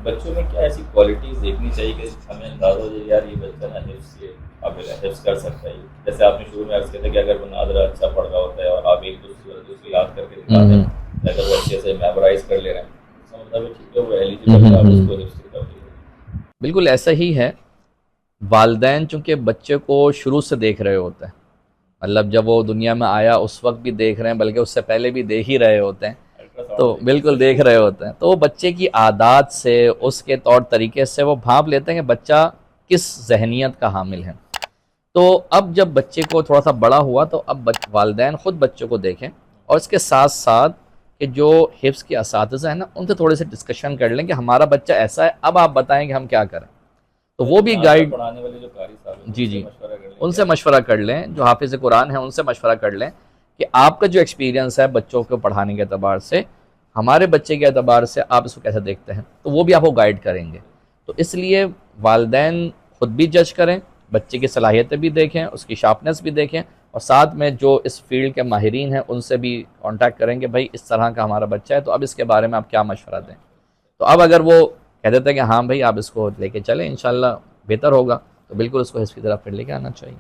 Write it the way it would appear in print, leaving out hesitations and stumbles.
بچوں میں کیا ایسی کوالٹیز دیکھنی چاہیے کہ ہمیں اندازہ ہو جائے یار یہ بچہ نا حفظ کے قابل ہے، حفظ کر سکتا ہے؟ جیسے آپ نے شروع میں عرض کیا تھا کہ اگر مناظرہ اچھا پڑھ رہا ہوتا ہے اور آپ ایک دوسری یاد کر کے دکھاتے ہیں، اگر وہ اچھے سے میمورائز کر لے رہے ہیں، اس کا مطلب ہے ٹھیک ہے وہ ایلیجیبل ہے، آپ اس کو حفظ کر دیجیے۔ بالکل ایسا ہی ہے۔ والدین چونکہ بچے کو شروع سے دیکھ رہے ہوتے ہیں، مطلب جب وہ دنیا میں آیا اس وقت بھی دیکھ رہے ہیں، بلکہ اس سے پہلے بھی دیکھ ہی رہے ہوتے ہیں، تو بالکل دیکھ رہے ہوتے ہیں، تو وہ بچے کی عادات سے، اس کے طور طریقے سے وہ بھانپ لیتے ہیں کہ بچہ کس ذہنیت کا حامل ہے۔ تو اب جب بچے کو تھوڑا سا بڑا ہوا تو اب والدین خود بچوں کو دیکھیں، اور اس کے ساتھ ساتھ کہ جو حفظ کے اساتذہ ہیں نا ان سے تھوڑے سے ڈسکشن کر لیں کہ ہمارا بچہ ایسا ہے، اب آپ بتائیں کہ ہم کیا کریں، تو وہ بھی گائیڈ، پڑھانے والے جو قاری صاحب ہیں جی ان سے جی، مشورہ کر لیں ان سے مشورہ کر لیں، جو حافظ قرآن ہیں ان سے مشورہ کر لیں کہ آپ کا جو ایکسپیرینس ہے بچوں کو پڑھانے کے اعتبار سے، ہمارے بچے کے اعتبار سے آپ اس کو کیسے دیکھتے ہیں، تو وہ بھی آپ کو گائیڈ کریں گے۔ تو اس لیے والدین خود بھی جج کریں، بچے کی صلاحیتیں بھی دیکھیں، اس کی شارپنیس بھی دیکھیں، اور ساتھ میں جو اس فیلڈ کے ماہرین ہیں ان سے بھی کانٹیکٹ کریں کہ بھائی اس طرح کا ہمارا بچہ ہے، تو اب اس کے بارے میں آپ کیا مشورہ دیں۔ تو اب اگر وہ کہہ دیتے ہیں کہ ہاں بھائی آپ اس کو لے کے چلیں انشاءاللہ بہتر ہوگا، تو بالکل اس کو حفظ کی طرف پھر لے کے آنا چاہیے۔